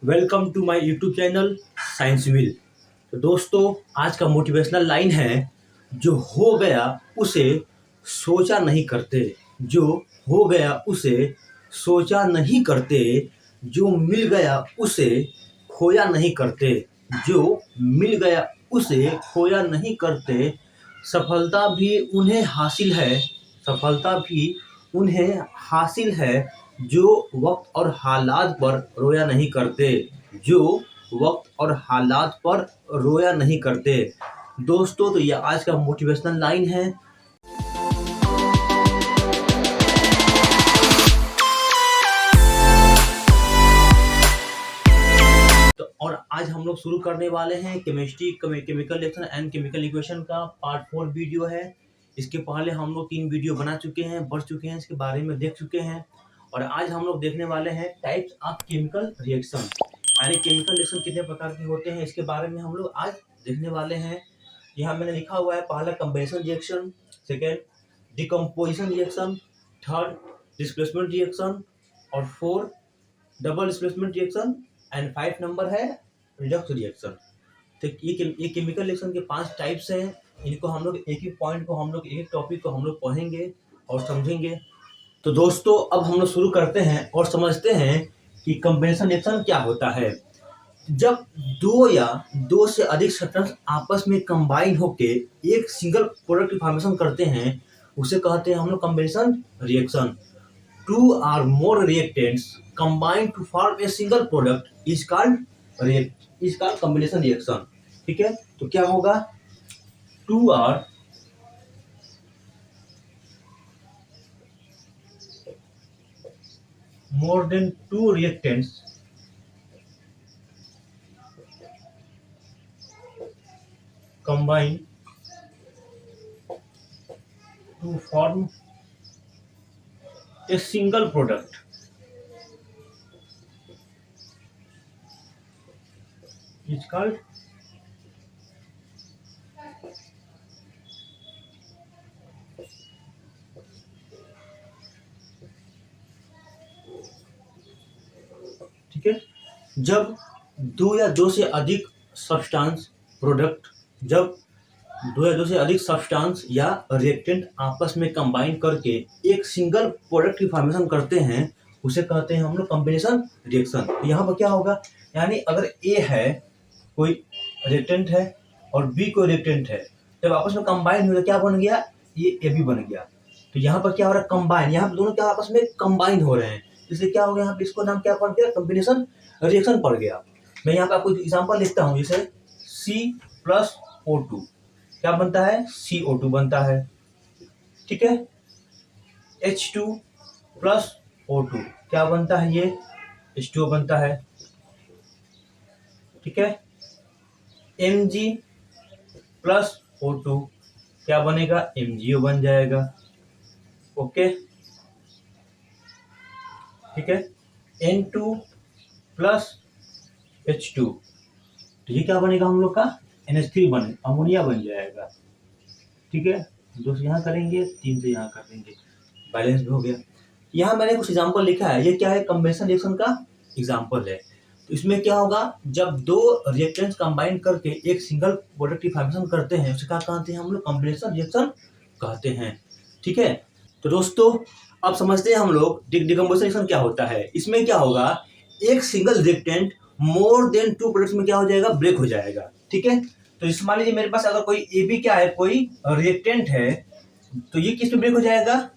Welcome to my YouTube channel science will. तो दोस्तों, आज का मोटिवेशनल लाइन है, जो हो गया उसे सोचा नहीं करते, जो हो गया उसे सोचा नहीं करते, जो मिल गया उसे खोया नहीं करते, जो मिल गया उसे खोया नहीं करते। सफलता भी उन्हें हासिल है, सफलता भी उन्हें हासिल है, जो वक्त और हालात पर रोया नहीं करते, जो वक्त और हालात पर रोया नहीं करते। दोस्तों, तो ये आज का मोटिवेशनल लाइन है। तो और आज हम लोग शुरू करने वाले हैं chemistry chemical reaction and chemical equation का पार्ट 4 वीडियो है। इसके पहले हम लोग 3 वीडियो बना चुके हैं, बढ़ चुके हैं, इसके बारे में देख चुके हैं। और आज हम लोग देखने वाले हैं टाइप्स ऑफ केमिकल रिएक्शन, यानी केमिकल रिएक्शन कितने प्रकार के होते हैं, इसके बारे में हम लोग आज देखने वाले हैं। यहाँ मैंने लिखा हुआ है, पहला कंबेशन reaction, second decomposition reaction, third displacement reaction, और 4 double displacement reaction, and 5 number है रिडक्स रिएक्शन। तो ये केमिकल रिएक्शन के 5 टाइप्स हैं। इनको हम लोग एक एक पॉइंट को, हम लोग एक टॉपिक को हम लोग पढ़ेंगे और समझेंगे। तो दोस्तों, अब हम लोग शुरू करते हैं और समझते हैं कि कंबिनेशन रिएक्शन क्या होता है। जब दो या दो से अधिक सब्सटेंस आपस में कंबाइन होके एक सिंगल प्रोडक्ट की फॉर्मेशन करते हैं, उसे कहते हैं हम लोग combination reaction. Two or more reactants combine to form a single product is called combination reaction। ठीक है, तो क्या होगा? Two or more than two reactants combine to form a single product is called ठीक है। जब दो या दो से अधिक सब्सटेंस प्रोडक्ट जब दो या दो से अधिक सब्सटेंस या रिएक्टेंट आपस में कंबाइन करके एक सिंगल प्रोडक्ट की फॉर्मेशन करते हैं, उसे कहते हैं हम लोग कॉम्बिनेशन रिएक्शन। तो यहाँ पर क्या होगा, यानी अगर ए है, कोई रिएक्टेंट है, और बी कोई रिएक्टेंट है, जब आपस में कंबाइन हो, क्या बन गया? ये ए बी बन गया। तो यहाँ पर क्या हो रहा है? कंबाइन, यहाँ पर दोनों क्या आपस में कंबाइन हो रहे हैं, इसलिए क्या हो गया? यहाँ पे इसको नाम क्या पड़ गया? कॉम्बिनेशन रिएक्शन पड़ गया। मैं यहाँ पे आपको एग्जाम्पल लिखता हूँ, जैसे C+O2 क्या बनता है? CO2 बनता है। ठीक है। H2+O2 क्या बनता है? ये H2O बनता है। ठीक है। Mg+O2 क्या बनेगा? MgO बन जाएगा। ओके, ठीक है। N2+H2 तो ये क्या बनेगा हम लोग का? NH3 बने, अमोनिया बन जाएगा। ठीक है, 2 से यहाँ करेंगे, 3 से यहाँ कर देंगे, बैलेंस भी हो गया। यहाँ मैंने कुछ एग्जांपल लिखा है, ये क्या है? कंबिनेशन रिएक्शन का एग्जांपल है। तो इसमें क्या होगा, जब दो रिएक्टेंट्स कंबाइन करके एक सिंगल प्रोडक्ट की फॉर्मेशन करते हैं, उसे क्या कहते हैं हम लोग? कंबिनेशन रिएक्शन कहते हैं। ठीक है। तो दोस्तों, अब समझते हैं हम लोग डिकम्पोजिशन रिएक्शन क्या होता है। इसमें क्या होगा, एक single reactant more than 2 products में क्या हो जाएगा? ब्रेक हो जाएगा। ठीक है। तो इस मान लीजिए मेरे पास अगर कोई ए बी क्या है, कोई रिएक्टेंट है, तो ये किस में ब्रेक हो जाएगा?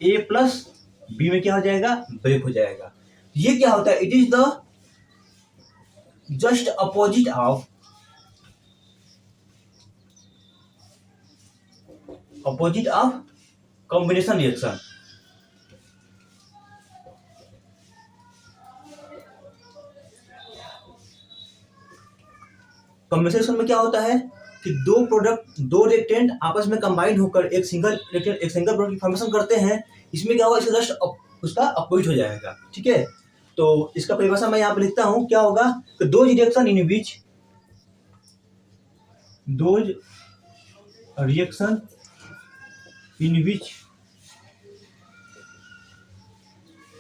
ए प्लस बी में क्या हो जाएगा? ब्रेक हो जाएगा। ये क्या होता है? It is the just opposite of combination reaction. Combination reaction में क्या होता है कि दो रिएक्टेंट आपस में कंबाइन होकर एक सिंगल प्रोडक्ट की फॉर्मेशन करते हैं। इसमें क्या होगा? इसका जस्ट उसका अपोजिट हो जाएगा। ठीक है। तो इसका परिभाषा मैं यहाँ पे लिखता हूँ, क्या होगा कि those reaction in which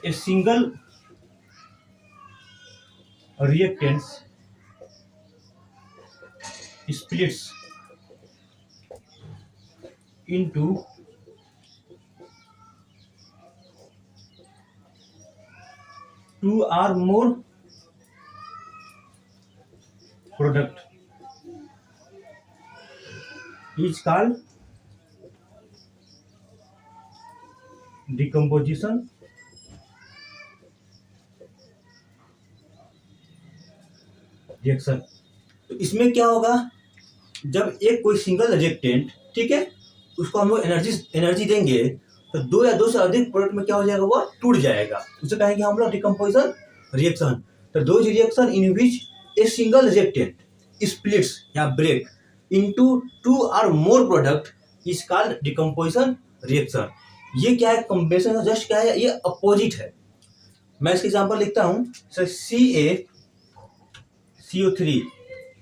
a single reactants splits into two or more product is called decomposition reaction. तो इसमें क्या होगा, जब एक कोई सिंगल रिएक्टेंट, ठीक है, उसको हम लोग एनर्जी देंगे तो दो या दो से अधिक प्रोडक्ट में क्या हो जाएगा, वो टूट जाएगा। उसे कहेंगे हम लोग डिकम्पोजिशन रिएक्शन। तो those reaction in which a single reactant splits या ब्रेक इनटू टू और more product is called decomposition reaction. ये क्या है, कंपेरिजन का जस्ट क्या है, ये अपोजिट है। मैं इसका एग्जांपल लिखता हूं, CaCO3,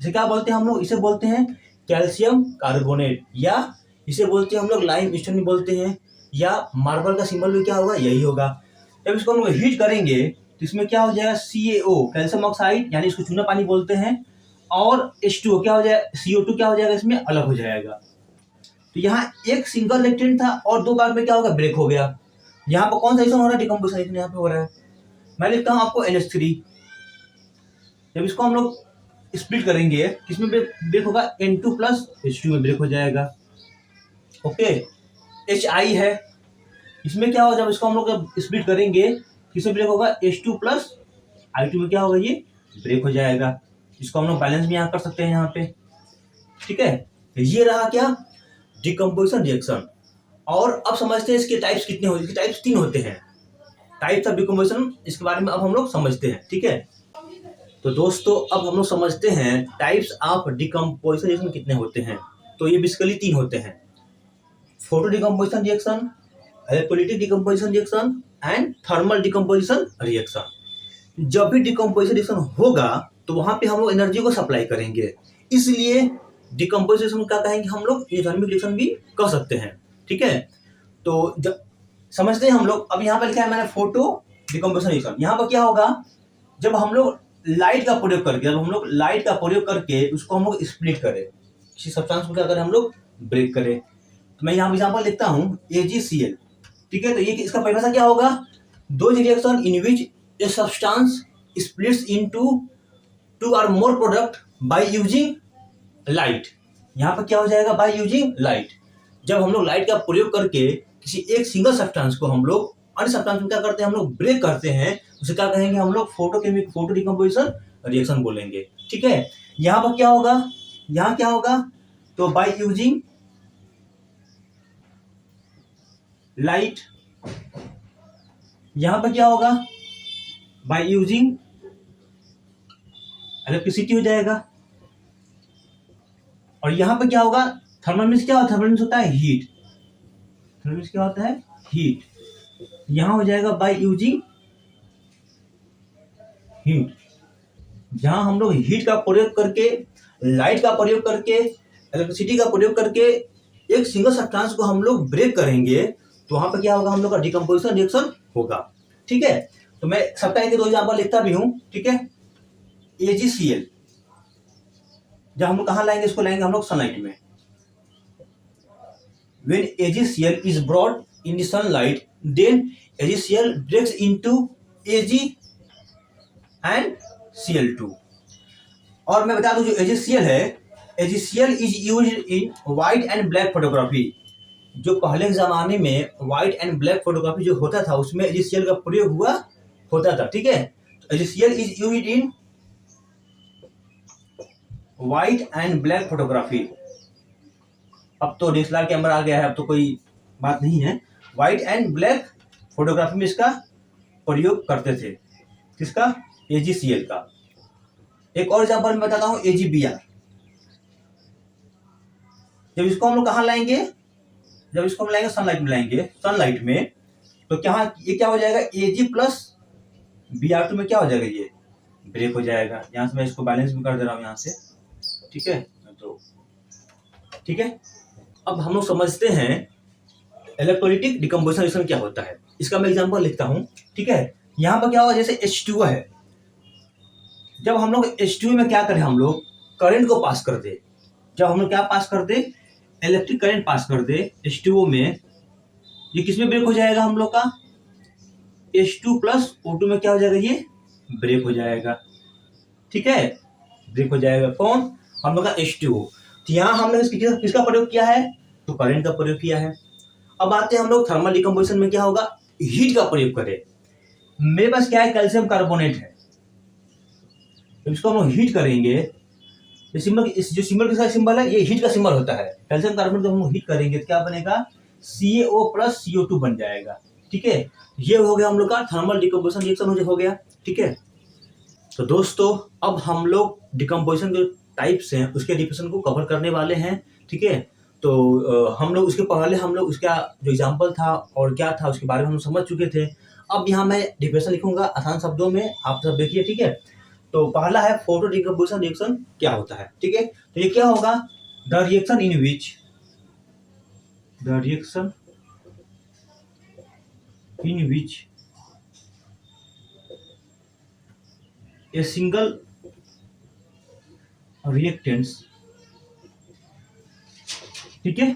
इसे क्या बोलते हैं हम लोग, इसे बोलते हैं कैल्शियम कार्बोनेट, या इसे बोलते हैं हम लोग लाइम स्टोन बोलते हैं, या मार्बल का सिंबल भी क्या होगा, यही होगा। जब इसको हम लोग हीट करेंगे तो इसमें क्या हो जाएगा, CaO कैल्शियम ऑक्साइड, यानी इसको चूना पानी बोलते हैं, और H2O क्या हो जाएगा, CO2 क्या हो जाएगा, इसमें अलग हो जाएगा। तो यहाँ एक सिंगल रिएक्टेंट था और दो भाग में क्या होगा, ब्रेक हो गया। यहाँ पर कौन सा रिएक्शन हो रहा है, डिकम्पोजिशन रिएक्शन यहाँ पे हो रहा है। मैं लिखता हूँ आपको NH3। जब इसको हम लोग स्प्लिट करेंगे किसमें ब्रेक होगा, N2 प्लस H2 में ब्रेक हो जाएगा। ओके, HI है, इसमें क्या होगा, जब इसको हम लोग स्प्लिट करेंगे किसमें ब्रेक होगा, H2 प्लस I2 में क्या होगा, ये ब्रेक हो जाएगा। इसको हम लोग बैलेंस भी यहाँ कर सकते हैं यहाँ पे, ठीक है। ये रहा क्या, डिकम्पोजिशन रिएक्शन। और अब समझते हैं इसके टाइप्स कितने होते हैं। इसके टाइप्स 3 होते हैं, टाइप्स ऑफ डिकम्पोजिशन, इसके बारे में अब हम लोग समझते हैं, ठीक है। तो दोस्तों अब हम लोग समझते हैं टाइप्स ऑफ डिकम्पोजिशन रिएक्शन कितने होते हैं। तो ये बेसिकली 3 होते हैं, photo decomposition reaction, electrolytic decomposition reaction and thermal decomposition reaction. जब भी डिकम्पोजिशन रिएक्शन होगा तो वहां पे हम लोग एनर्जी को सप्लाई करेंगे, इसलिए डिकम्पोजिशन क्या कहेंगे हम लोग, एंडोथर्मिक रिएक्शन भी कह सकते हैं, ठीक है। तो जब समझते हैं हम लोग, अब यहाँ पर लिखा है मैंने फोटो डिकम्पोजिशन रिएक्शन। यहाँ पर क्या होगा, जब हम लोग लाइट का प्रयोग करके उसको हम लोग स्प्लिट करें, किसी सब्सटेंस को क्या करें हम लोग, ब्रेक करें। तो मैं यहाँ एग्जांपल लिखता हूँ AgCl, ठीक है। तो ये इसका परिभाषा क्या होगा, दो reaction in which a substance splits into two और more product by using light. यहाँ पर क्या हो जाएगा, बाय यूजिंग लाइट। जब हम लोग लाइट का प्रयोग करके किसी एक सिंगल सब्सटेंस को हम लोग अन्य सब्सटेंस में क्या करते हैं, हम लोग ब्रेक करते हैं, उसे क्या कहेंगे हम लोग, फोटो डिकम्पोजिशन रिएक्शन बोलेंगे, ठीक है। यहाँ पर क्या होगा, यहाँ क्या होगा, तो बाय यूजिंग लाइट। यहाँ पर क्या होगा, बाय यूजिंग इलेक्ट्रिसिटी हो जाएगा। और यहाँ पर क्या होगा, थर्मल मीन्स क्या होता है, थर्मल मीन्स होता है हीट, थर्मल मीन्स क्या होता है, हीट। यहाँ हो जाएगा बाय यूजिंग हीट, जहां हम लोग हीट का प्रयोग करके, लाइट का प्रयोग करके, इलेक्ट्रिसिटी का प्रयोग करके एक सिंगल सब्सटेंस को हम लोग ब्रेक करेंगे, तो वहां पर क्या होगा, हम लोग का डिकम्पोजिशन रिएक्शन होगा, ठीक है। तो मैं सबका एक दो एग्जांपल लिखता भी हूं, ठीक है। AgCl, जब हम लोग कहां लाएंगे, इसको लाएंगे हम लोग सनलाइट में। When AgCl is brought in the sunlight, then AgCl breaks into Ag and Cl2। और मैं बता दूं जो AgCl है, AgCl is used in white and black photography। जो पहले के जमाने में व्हाइट एंड ब्लैक फोटोग्राफी जो होता था उसमें AgCl का प्रयोग हुआ होता था, ठीक है। AgCl is used in white and black photography. अब तो DSLR कैमरा आ गया है, अब तो कोई बात नहीं है। व्हाइट एंड ब्लैक फोटोग्राफी में इसका प्रयोग करते थे, किसका, AgCl का। एक और एग्जांपल मैं बताता हूं, AgBr। जब इसको हम लोग कहां लाएंगे, जब इसको हम लाएंगे सनलाइट में, लाएंगे सनलाइट में, तो क्या ये क्या हो जाएगा, Ag प्लस Br2 में क्या हो जाएगा, ये ब्रेक हो जाएगा। यहां से मैं इसको बैलेंस भी कर दे रहा हूं यहाँ से, ठीक है। तो ठीक है, अब हम लोग समझते हैं इलेक्ट्रोलाइटिक डिकम्पोजिशन रिएक्शन क्या होता है। इसका मैं एग्जांपल लिखता हूं, ठीक है। यहां पर क्या होगा, जैसे H2O है, जब हम लोग H2O में क्या करें, हम लोग करंट को पास कर दे, जब हम लोग क्या पास कर दे, इलेक्ट्रिक करंट पास कर दे H2O में, ये किसमें ब्रेक हो जाएगा हम लोग का, H2 प्लस O2 में क्या हो जाएगा, ये ब्रेक हो जाएगा। ठीक है, ब्रेक हो जाएगा कौन, हम लोग का H2O। तो यहाँ हमने किसका प्रयोग किया है, तो करंट का प्रयोग किया है। अब आते हैं हम लोग थर्मल डिकम्पोजिशन में क्या होगा, हीट का प्रयोग करें। मेरे पास क्या है, कैल्शियम कार्बोनेट है, तो इसको हम लोग हीट करेंगे। जो सिंबल किसका सिंबल है, ये हीट का सिंबल होता है। कैल्शियम कार्बोनेट को हम लोग हीट करेंगे तो क्या बनेगा, CaO प्लस CO2 बन जाएगा। ठीक है, ये हो गया हम लोग का थर्मल डिकम्पोजिशन रिएक्शन हो गया। ठीक है, तो दोस्तों अब हम लोग डिकम्पोजिशन के टाइप्स हैं उसके डिफिनेशन को कवर करने वाले हैं। ठीक है, तो हम लोग उसके पहले हम लोग उसका जो एग्जाम्पल था और क्या था उसके बारे में हम समझ चुके थे। अब यहाँ मैं डिफिनेशन लिखूंगा आसान शब्दों में, आप सब देखिए। ठीक है, तो पहला है फोटो डिकम्पोजिशन रिएक्शन क्या होता है। ठीक है, तो ये क्या होगा, the reaction in which a single reactants, ठीक है,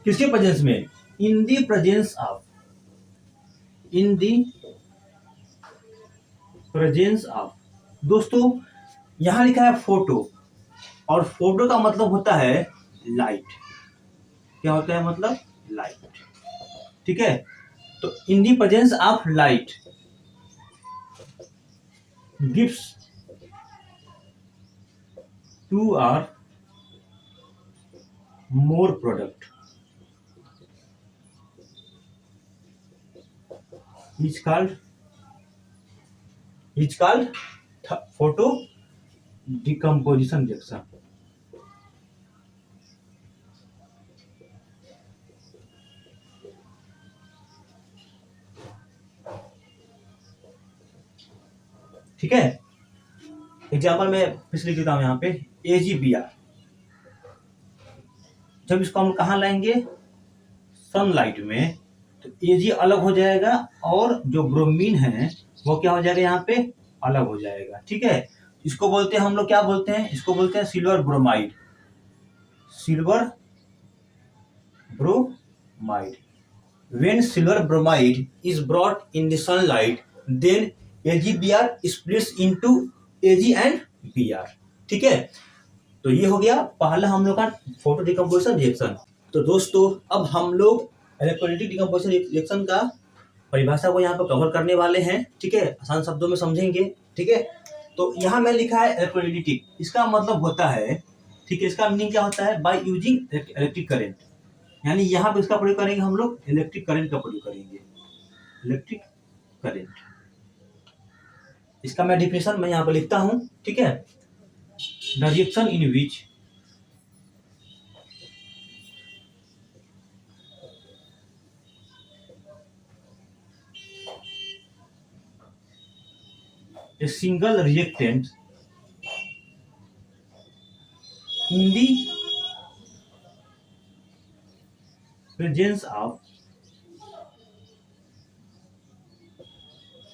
किसके प्रेजेंस में, इन दी प्रेजेंस ऑफ, दोस्तों यहां लिखा है फोटो, और फोटो का मतलब होता है लाइट। क्या होता है, मतलब लाइट। ठीक है, तो in the presence of light gives 2 or more product is called photo decomposition reaction। ठीक है, एग्जाम्पल में फिर लिख देता हूं यहाँ पे AgBr। जब इसको हम कहाँ लाएंगे, सनलाइट में, तो Ag अलग हो जाएगा और जो ब्रोमीन है वो क्या हो जाएगा, यहाँ पे अलग हो जाएगा। ठीक है, इसको बोलते हैं हम लोग, क्या बोलते हैं, इसको बोलते हैं silver bromide. When silver bromide is brought in the sunlight, then AgBr splits into Ag and Br। ठीक है, तो ये हो गया पहला हम लोग का फोटो डिकम्पोजिशन रिएक्शन। तो दोस्तों अब हम लोग इलेक्ट्रोलाइटिक डिकम्पोजिशन रिएक्शन का परिभाषा को यहाँ पर कवर करने वाले हैं। ठीक है, आसान शब्दों में समझेंगे। ठीक है, तो यहाँ में लिखा है इलेक्ट्रोलाइटिक, इसका मतलब होता है, ठीक है, इसका मीनिंग क्या होता है, बाय यूजिंग इलेक्ट्रिक करंट, यानी यहाँ पे इसका प्रयोग करेंगे हम लोग, इलेक्ट्रिक करंट का प्रयोग करेंगे, इलेक्ट्रिक करंट। इसका मैं डिफिनेशन मैं यहाँ पर लिखता हूँ। ठीक है, the reaction in which a single reactant in the presence of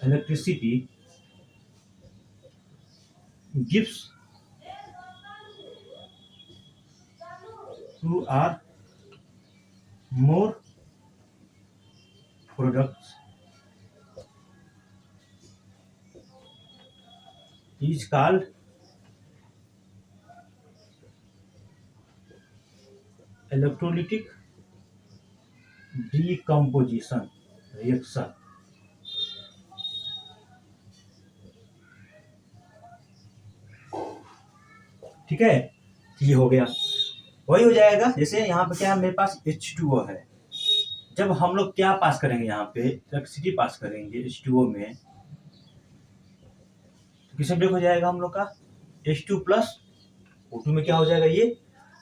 electricity gives 2 or more products is called electrolytic decomposition reaction। ठीक है, ये हो गया, वही हो जाएगा जैसे यहाँ पे क्या है, मेरे पास H2O है। जब हम लोग क्या पास करेंगे, यहाँ पे इलेक्ट्रिसिटी पास करेंगे H2O में, तो किससे ब्रेक हो जाएगा हम लोग का, H2 प्लस O2 में क्या हो जाएगा, ये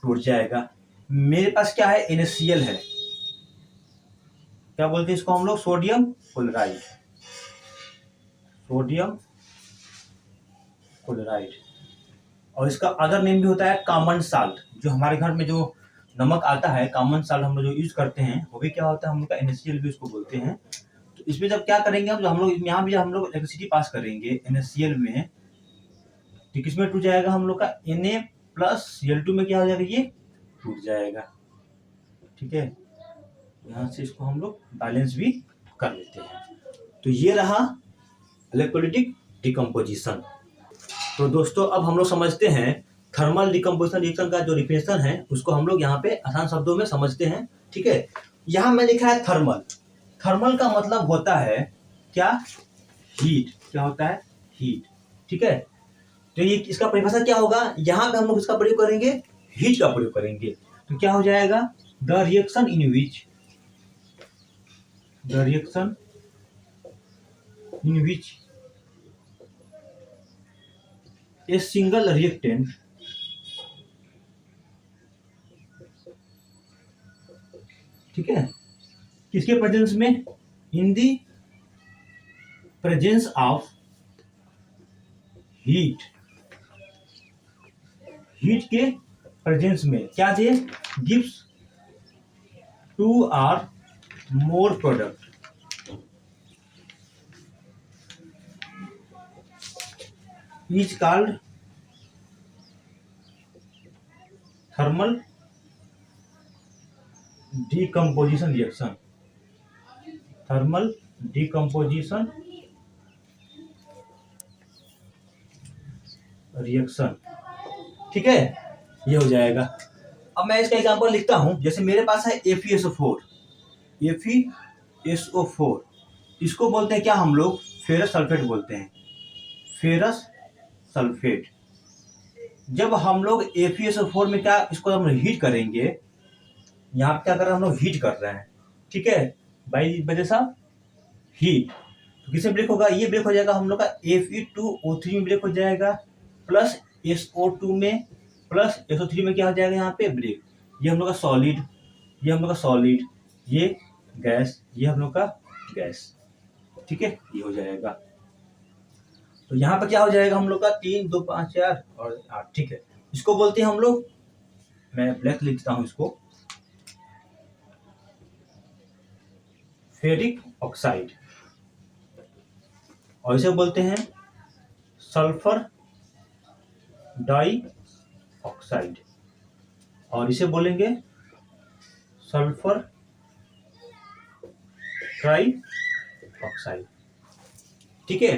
टूट जाएगा। मेरे पास क्या है, NaCl है, क्या बोलते हैं इसको हम लोग, सोडियम क्लोराइड, और इसका अदर नेम भी होता है कॉमन साल्ट। जो हमारे घर में जो नमक आता है, कॉमन साल्ट हम लोग जो यूज करते हैं, वो भी क्या होता है, हम लोग का NaCl भी उसको बोलते हैं। तो इसमें जब क्या करेंगे हम लोग यहाँ भी हम लोग इलेक्ट्रिसिटी पास करेंगे NaCl में, तो किसमें टूट जाएगा हम लोग का Na प्लस Cl2 में क्या हो जाएगा, ये टूट जाएगा। ठीक है, यहाँ से इसको हम लोग बैलेंस भी कर लेते हैं। तो ये रहा इलेक्ट्रोलाइटिक डिकम्पोजिशन। तो दोस्तों अब हम लोग समझते हैं थर्मल डिकम्पोजिशन रिएक्शन का जो डिफिनेशन है उसको हम लोग यहाँ पे आसान शब्दों में समझते हैं। ठीक है, यहाँ मैं लिखा है थर्मल। थर्मल का मतलब होता है क्या, हीट। क्या होता है, हीट। ठीक है, तो ये इसका परिभाषा क्या होगा, यहाँ पे हम लोग इसका प्रयोग करेंगे, हीट का प्रयोग करेंगे। तो क्या हो जाएगा, the reaction in which a single reactant ठीक है, किसके प्रेजेंस में, in the presence of heat, heat के प्रेजेंस में क्या दे, gives 2 or more product is called thermal decomposition reaction. Thermal decomposition reaction. ठीक है, ये हो जाएगा। अब मैं इसका एग्जांपल लिखता हूं, जैसे मेरे पास है FeSO4। FeSO4 इसको बोलते हैं क्या हम लोग, फेरस सल्फेट बोलते हैं, फेरस सल्फेट। जब हम लोग FeSO4 में क्या, इसको हम हीट करेंगे, यहाँ पे क्या कर रहे हैं हम लोग, हीट कर रहे हैं। ठीक है, बाई वजह से हीट, तो किससे ब्रेक होगा, ये ब्रेक हो जाएगा हम लोग का Fe2O3 में ब्रेक हो जाएगा, प्लस SO2 में, प्लस SO3 में क्या हो जाएगा यहाँ पे ब्रेक। ये हम लोग का सॉलिड, ये हम लोग का सॉलिड, ये गैस, ये हम लोग का गैस। ठीक है, ये हो जाएगा। तो यहाँ पर क्या हो जाएगा हम लोग का 3 2 5 4 और 8। ठीक है, इसको बोलते हैं हम लोग, मैं ब्लैक लिखता हूँ इसको, फेरिक ऑक्साइड, और इसे बोलते हैं सल्फर डाई ऑक्साइड, और इसे बोलेंगे सल्फर ट्राई ऑक्साइड। ठीक है,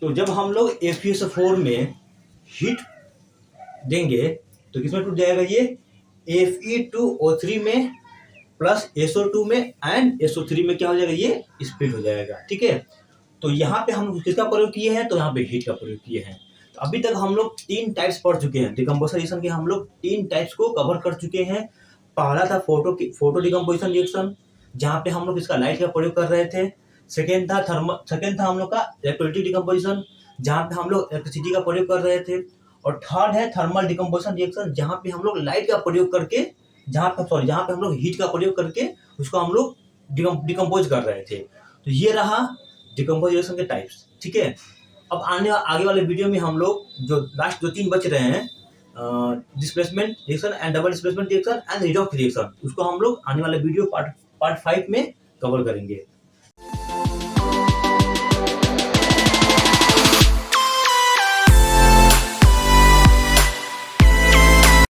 तो जब हम लोग FeSO4 में हीट देंगे तो किसमें टूट जाएगा, ये Fe2O3 में, प्लस SO2 में एंड SO3 में क्या हो जाएगा, ये स्प्लिट हो जाएगा। ठीक है, तो यहाँ पे हम किसका प्रयोग किए हैं, तो यहाँ पे हीट का प्रयोग किए हैं। तो अभी तक हम लोग 3 टाइप्स पढ़ चुके हैं, डिकम्पोजिशन रिएक्शन के हम लोग 3 टाइप्स को कवर कर चुके हैं। पहला था फोटो डिकम्पोजिशन रिएक्शन, जहाँ पे हम लोग इसका लाइट का प्रयोग कर रहे थे। सेकेंड था हम लोग का इलेक्ट्रोलाइटिक डिकम्पोजिशन, जहाँ पे हम लोग इलेक्ट्रिसिटी का प्रयोग कर रहे थे। और थर्ड है थर्मल डिकम्पोजिशन रिएक्शन, जहाँ पे हम लोग लाइट का प्रयोग करके, जहाँ पे हम लोग हीट का प्रयोग करके उसको हम लोग डिकम्पोज कर रहे थे। तो ये रहा डिकम्पोजिशन के टाइप्स। ठीक है, अब आगे वाले वीडियो में हम लोग जो लास्ट 2-3 बच रहे हैं, displacement reaction and double displacement reaction and redox reaction, उसको हम लोग आने वाले वीडियो पार्ट 5 में कवर करेंगे।